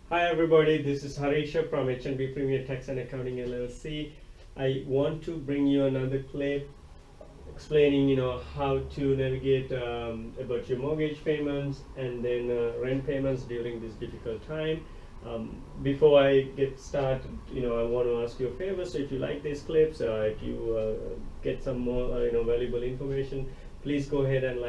Hi everybody, this is Hareesha from H&B Premier Tax and Accounting LLC. I want to bring you another clip explaining, how to navigate about your mortgage payments and then rent payments during this difficult time. Before I get started, I want to ask you a favor. So if you like these clips, if you get some more, valuable information, please go ahead and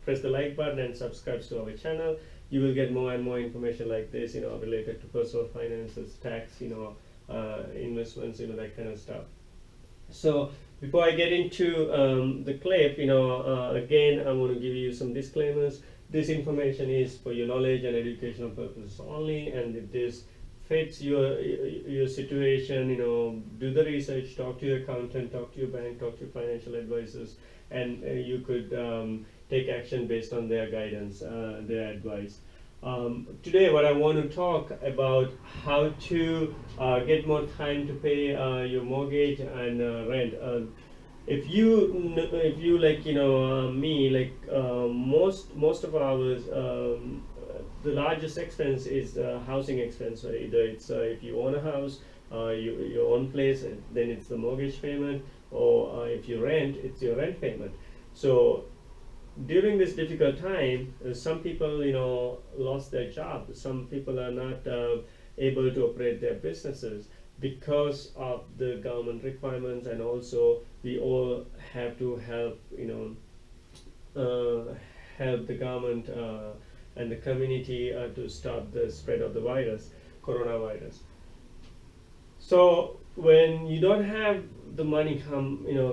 press the like button and subscribe to our channel. You will get more and more information like this, related to personal finances, tax, investments, that kind of stuff. So before I get into the clip, again, I want to give you some disclaimers. This information is for your knowledge and educational purposes only, and if this fits your situation, do the research, talk to your accountant, talk to your bank, talk to your financial advisors, and you could take action based on their guidance, their advice. Today what I want to talk about how to get more time to pay your mortgage and rent. If you like me, like most of ours, the largest expense is housing expense. So either it's if you own a house, your own place, then it's the mortgage payment, or if you rent, it's your rent payment. So during this difficult time, some people lost their job. Some people are not able to operate their businesses because of the government requirements, and also we all have to help help the government and the community to stop the spread of the coronavirus. So when you don't have the money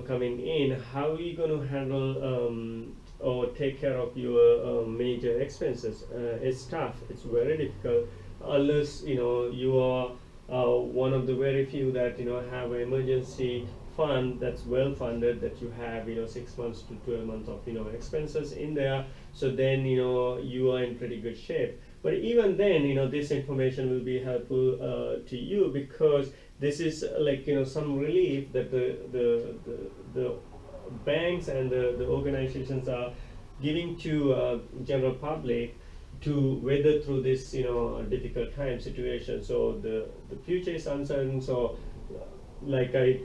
coming in, how are you going to handle or take care of your major expenses? It's tough. It's very difficult unless you are one of the very few that have an emergency fund that's well funded, that you have 6 months to 12 months of expenses in there. So then you are in pretty good shape. But even then, this information will be helpful to you, because this is like some relief that the banks and the organizations are giving to general public to weather through this difficult time situation. So the future is uncertain. So like I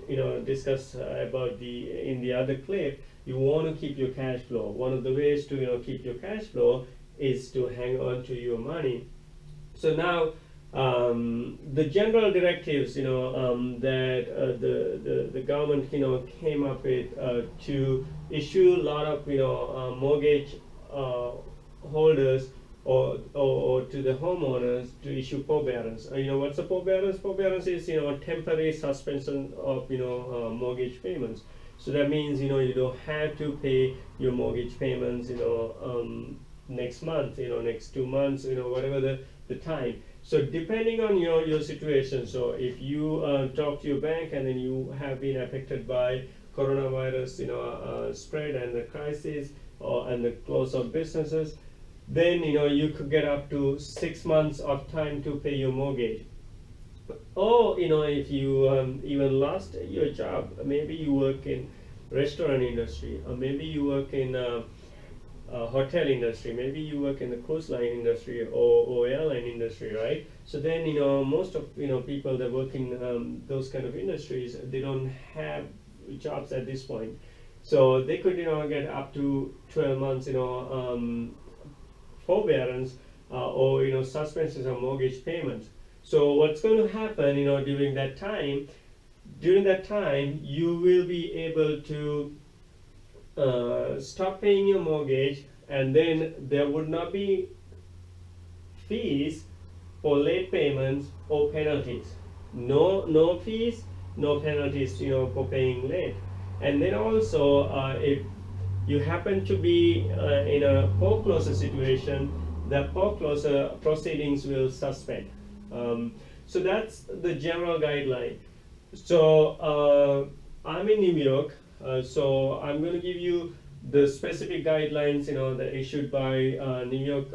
discussed about in the other clip, you want to keep your cash flow. One of the ways to keep your cash flow is to hang on to your money. So now the general directives that the government came up with to issue a lot of mortgage holders or to the homeowners to issue forbearance. What's a forbearance? Forbearance is temporary suspension of mortgage payments. So that means you don't have to pay your mortgage payments next month, next 2 months, whatever the time. So depending on your situation, so if you talk to your bank and then you have been affected by coronavirus spread and the crisis, and the close of businesses, then you could get up to 6 months of time to pay your mortgage. Or if you even lost your job, maybe you work in restaurant industry, or maybe you work in hotel industry, maybe you work in the cruise line industry or airline industry, right? So then most of people that work in those kind of industries, they don't have jobs at this point, so they could get up to 12 months forbearance or suspensions of mortgage payments. So what's going to happen during that time? During that time, you will be able to stop paying your mortgage, and then there would not be fees for late payments or penalties. No fees, no penalties for paying late. And then also if you happen to be in a foreclosure situation, the foreclosure proceedings will suspend. So that's the general guideline. So I'm in New York, so I'm going to give you the specific guidelines that issued by New York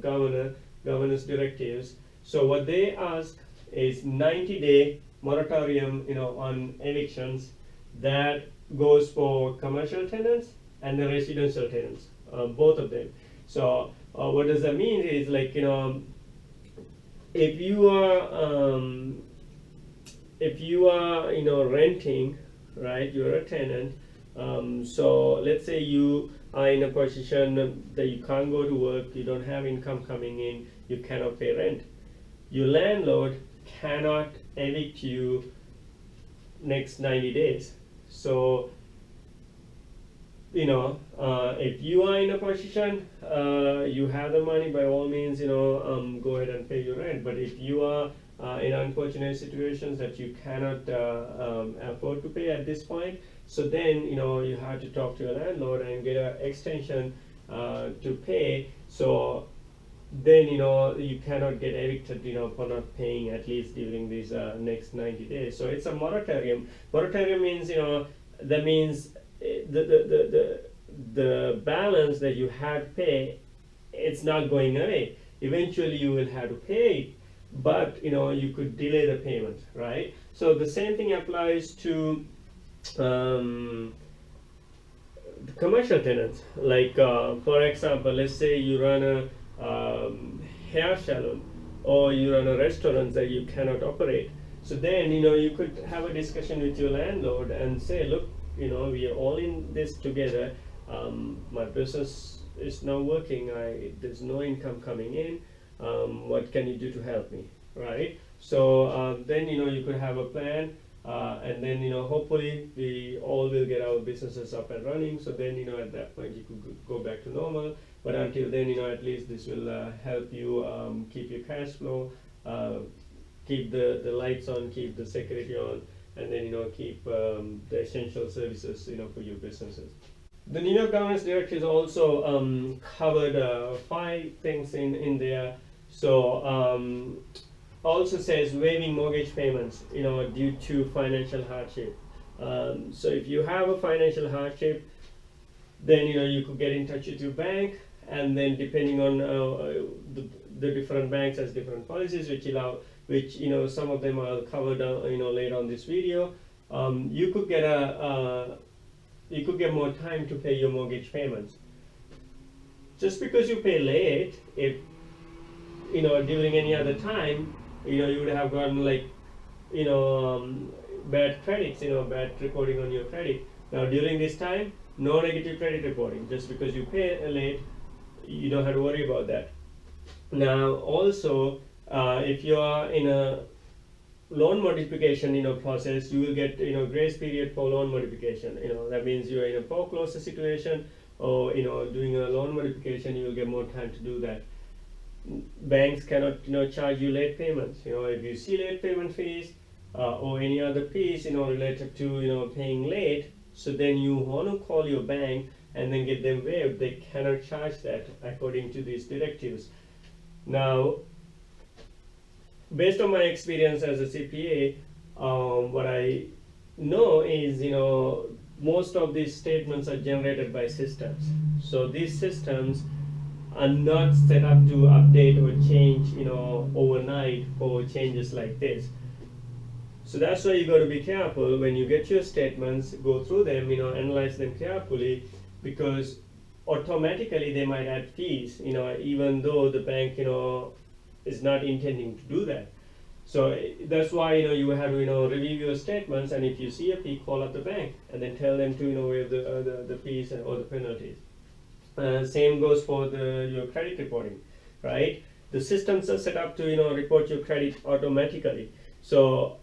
governor's directives. So what they ask is 90-day moratorium on evictions. That goes for commercial tenants and the residential tenants, both of them. So What does that mean is, like, if you are renting, right, you're a tenant. So let's say you are in a position that you can't go to work, you don't have income coming in, you cannot pay rent. Your landlord cannot evict you next 90 days. So if you are in a position, you have the money, by all means, go ahead and pay your rent. But if you are in unfortunate situations that you cannot afford to pay at this point, so then you have to talk to your landlord and get an extension to pay. So then you cannot get evicted for not paying, at least during these next 90 days. So it's a moratorium. Moratorium means that means the balance that you had to pay, it's not going away. Eventually you will have to pay it, but you could delay the payment, right? So the same thing applies to the commercial tenants. Like for example, let's say you run a hair salon, or you run a restaurant that you cannot operate. So then you could have a discussion with your landlord and say, look, we are all in this together. My business is not working. There's no income coming in. What can you do to help me, right? So then you could have a plan, and then hopefully we all will get our businesses up and running. So then at that point you could go back to normal. But until then, at least this will help you keep your cash flow, keep the lights on, keep the security on, and then keep the essential services for your businesses. The New York Governance Directive also covered 5 things in there. So also says waiving mortgage payments due to financial hardship. So if you have a financial hardship, then you could get in touch with your bank, and then depending on the different banks has different policies which some of them are covered later on this video. You could get more time to pay your mortgage payments. Just because you pay late, if during any other time you would have gotten like bad credits, bad reporting on your credit. Now during this time, no negative credit reporting. Just because you pay late, you don't have to worry about that. Now also, if you are in a loan modification process, you will get grace period for loan modification. That means you are in a foreclosure situation, or doing a loan modification, you will get more time to do that. Banks cannot charge you late payments. If you see late payment fees or any other fees related to paying late, so then you want to call your bank and then get them waived. They cannot charge that according to these directives. Now, based on my experience as a CPA, what I know is most of these statements are generated by systems. So these systems are not set up to update or change overnight for changes like this. So that's why you got to be careful when you get your statements. Go through them, analyze them carefully, because automatically they might add fees, even though the bank is not intending to do that. So that's why you have to review your statements, and if you see a fee, call up the bank and then tell them to waive the fees or the penalties. Same goes for your credit reporting, right? The systems are set up to report your credit automatically. So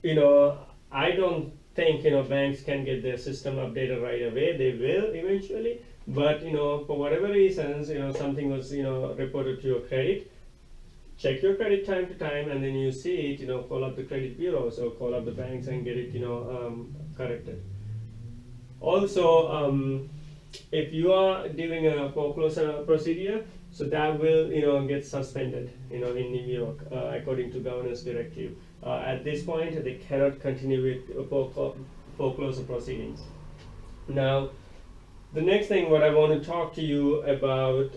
I don't think banks can get their system updated right away. They will eventually, but for whatever reasons something was reported to your credit. Check your credit time to time, and then you see it, call up the credit bureaus or call up the banks and get it corrected. Also, if you are doing a foreclosure procedure, so that will get suspended in New York according to governance directive. At this point, they cannot continue with foreclosure proceedings. Now, the next thing what I want to talk to you about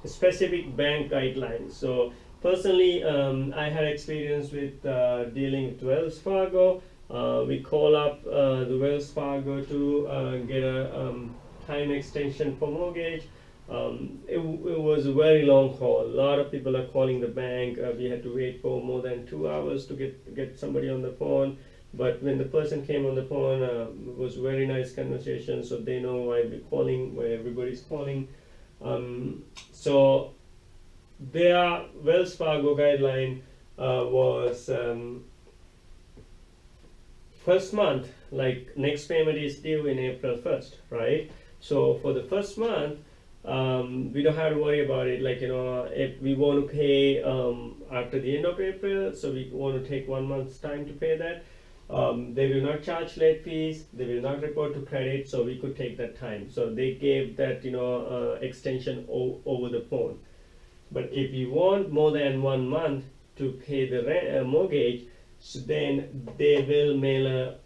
specific bank guidelines. So personally, I had experience with dealing with Wells Fargo. We call up the Wells Fargo to get a time extension for mortgage. It was a very long call. A lot of people are calling the bank. We had to wait for more than 2 hours to get somebody on the phone. But when the person came on the phone, it was very nice conversation. So they know why we're calling, why everybody's calling. So their Wells Fargo guideline was first month, like next payment is due in April 1st, right? So for the first month, we don't have to worry about it. Like, if we want to pay after the end of April, so we want to take 1 month's time to pay that. They will not charge late fees. They will not report to credit, so we could take that time. So they gave that, extension over the phone. But if you want more than 1 month to pay the mortgage, so then they will mail a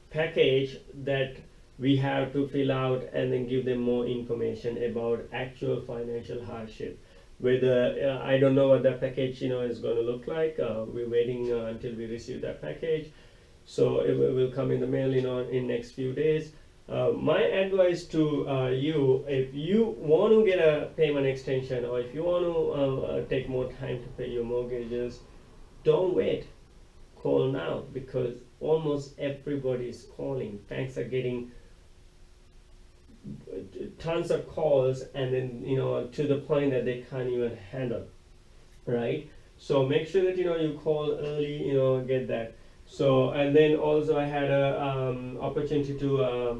package that we have to fill out and then give them more information about actual financial hardship. Whether I don't know what that package is going to look like. We're waiting until we receive that package. So it will come in the mail in next few days. My advice to you, if you want to get a payment extension, or if you want to take more time to pay your mortgages, don't wait. Call now, because almost everybody is calling. Banks are getting tons of calls, and then to the point that they can't even handle, right? So make sure that you call early, get that. So, and then also I had a opportunity to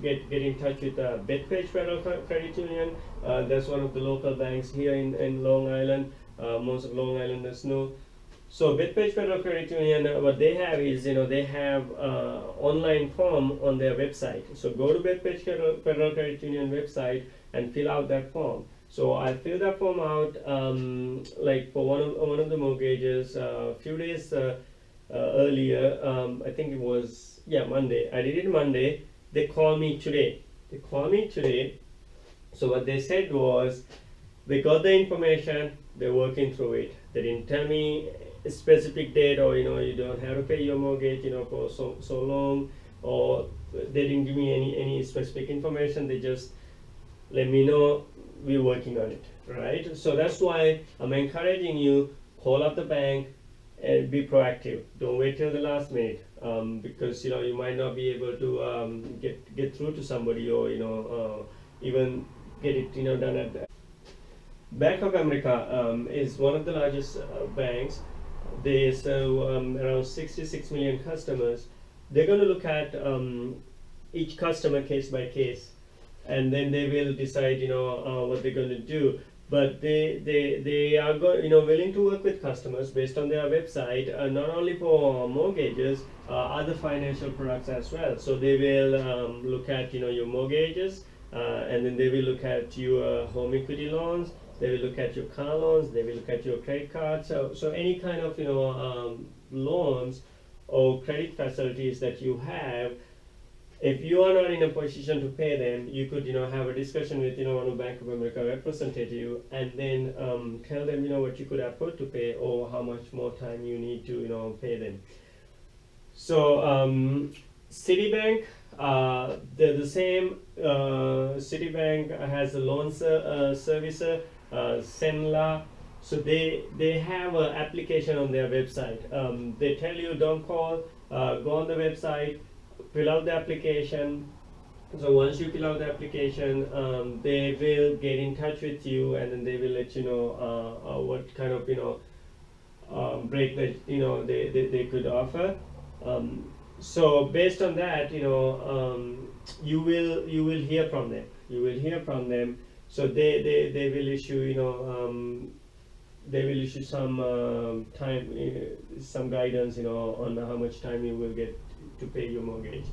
get in touch with Bethpage Federal Credit Union. That's one of the local banks here in Long Island. Most of Long Islanders know. So Bethpage Federal Credit Union, what they have is, they have online form on their website. So go to Bethpage Federal Credit Union website and fill out that form. So I filled that form out, like for one of the mortgages, a few days earlier. I think it was Monday. I did it Monday. They called me today. So what they said was, they got the information. They're working through it. They didn't tell me a specific date, or you don't have to pay your mortgage for so long, or they didn't give me any specific information. They just let me know we're working on it, right? So that's why I'm encouraging you, call up the bank and be proactive. Don't wait till the last minute, because you might not be able to get through to somebody, or even get it done at the Bank of America is one of the largest banks. They serve around 66 million customers. They're going to look at each customer case by case, and then they will decide what they're going to do. But they are willing to work with customers based on their website, not only for mortgages, other financial products as well. So they will look at your mortgages, and then they will look at your home equity loans. They will look at your car loans. They will look at your credit cards. So any kind of loans or credit facilities that you have, if you are not in a position to pay them, you could have a discussion with one of Bank of America representative, and then tell them what you could afford to pay, or how much more time you need to pay them. So Citibank, they're the same. Citibank has a loan servicer, Senla. So they have an application on their website. They tell you don't call, go on the website, fill out the application. So once you fill out the application, they will get in touch with you, and then they will let you know what kind of break that they could offer. So based on that, you will hear from them. So they will issue some some guidance on how much time you will get to pay your mortgage.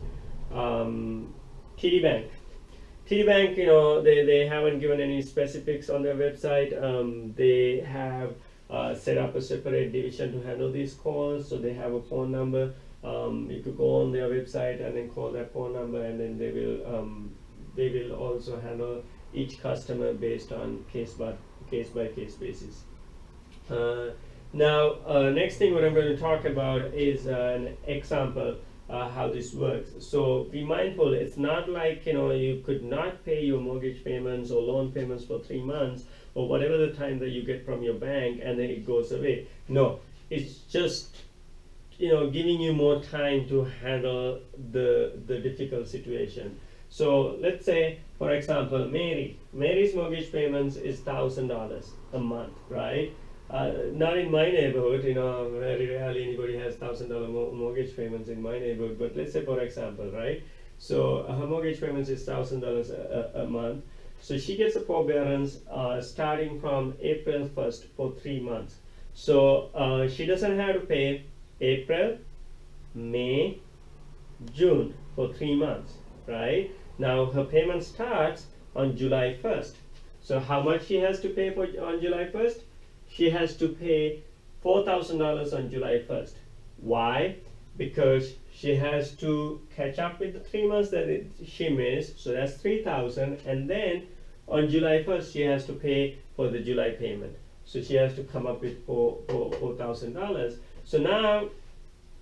TD Bank, they haven't given any specifics on their website. They have set up a separate division to handle these calls. So they have a phone number. You could go on their website and then call that phone number, and then they will also handle each customer based on case by case basis. Now, next thing what I'm going to talk about is an example. how this works. So be mindful, it's not like you could not pay your mortgage payments or loan payments for 3 months or whatever the time that you get from your bank and then it goes away. No, it's just giving you more time to handle the difficult situation. So let's say, for example, Mary's mortgage payments is $1,000 a month, right? Not in my neighborhood, very rarely anybody has $1,000 mortgage payments in my neighborhood. But let's say, for example, right? So her mortgage payments is $1,000 a month. So she gets a forbearance starting from April 1st for 3 months. So she doesn't have to pay April, May, June for 3 months, right? Now her payment starts on July 1st. So how much she has to pay on July 1st? She has to pay $4,000 on July 1st. Why? Because she has to catch up with the 3 months that she missed, so that's 3,000, and then on July 1st she has to pay for the July payment. So she has to come up with $4,000. So now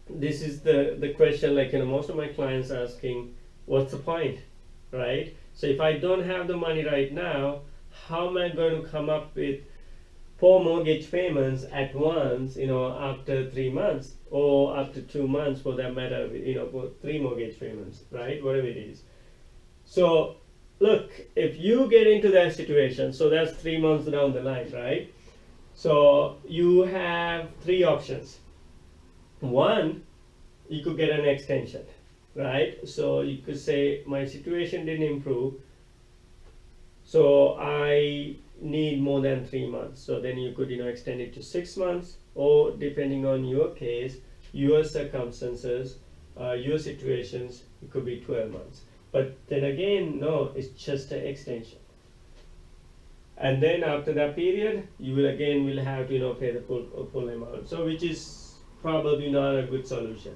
this is the question, like most of my clients are asking, what's the point, right? So if I don't have the money right now, how am I going to come up with 4 mortgage payments at once, after 3 months or after 2 months for that matter, for 3 mortgage payments, right? Whatever it is. So look, if you get into that situation, so that's 3 months down the line, right? So you have 3 options. One, you could get an extension, right? So you could say, my situation didn't improve, so I need more than 3 months. So then you could extend it to 6 months, or depending on your case, your circumstances, your situations, it could be 12 months. But then again, no, it's just an extension. And then after that period, you will have to pay the full amount. So which is probably not a good solution.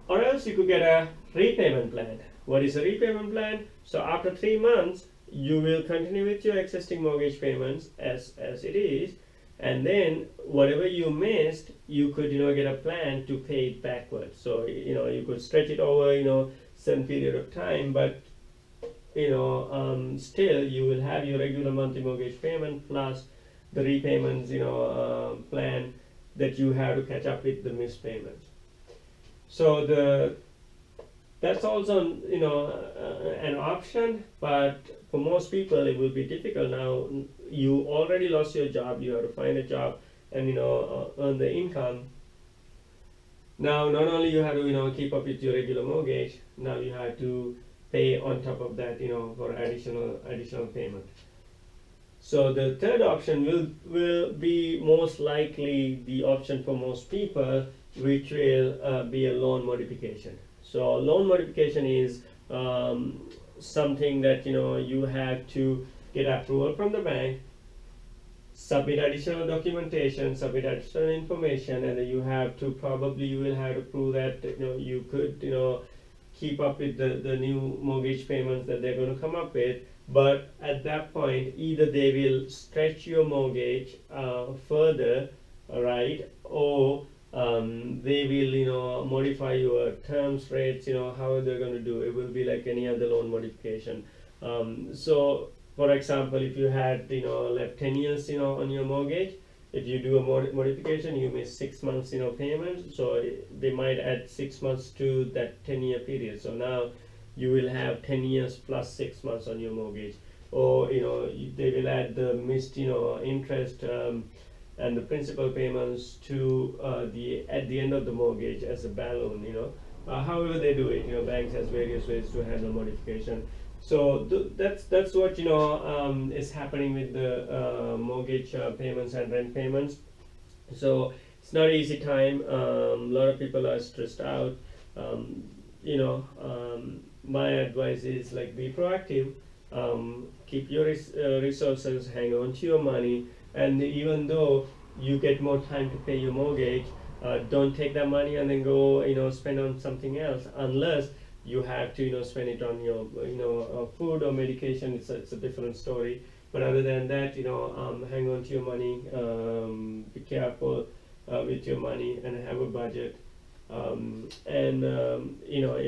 Or else you could get a repayment plan. What is a repayment plan? So after 3 months, you will continue with your existing mortgage payments as it is, and then whatever you missed, you could get a plan to pay it backwards. So you could stretch it over some period of time, but still you will have your regular monthly mortgage payment plus the repayments plan that you have to catch up with the missed payments. So that's also an option, but for most people it will be difficult. Now you already lost your job, you have to find a job and earn the income. Now not only you have to keep up with your regular mortgage, now you have to pay on top of that for additional payment. So the third option will be most likely the option for most people, which will be a loan modification. So loan modification is something that you have to get approval from the bank, submit additional documentation, submit additional information, and then you will have to prove that you could keep up with the new mortgage payments that they're going to come up with. But at that point, either they will stretch your mortgage further, right, or they will modify your terms, rates, how they're going to do it. Will be like any other loan modification. So for example, if you had left 10 years on your mortgage, if you do a modification, you miss 6 months payments, so they might add 6 months to that 10-year period. So now you will have 10 years plus 6 months on your mortgage, or they will add the missed interest and the principal payments to at the end of the mortgage as a balloon. However they do it, banks has various ways to handle modification. So that's what is happening with the mortgage payments and rent payments. So it's not an easy time. A lot of people are stressed out. My advice is like, be proactive, keep your resources, hang on to your money, and even though you get more time to pay your mortgage, don't take that money and then go spend on something else, unless you have to spend it on your food or medication. It's a different story. But other than that, hang on to your money, be careful with your money and have a budget.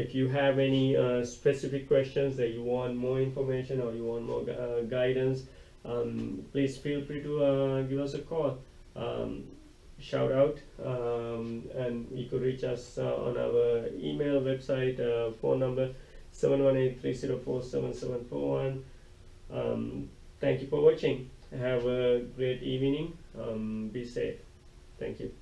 If you have any specific questions that you want more information or you want more guidance, please feel free to give us a call. Shout out, and you could reach us on our email, website, phone number 718-304-7741. Thank you for watching. Have a great evening. Be safe. Thank you.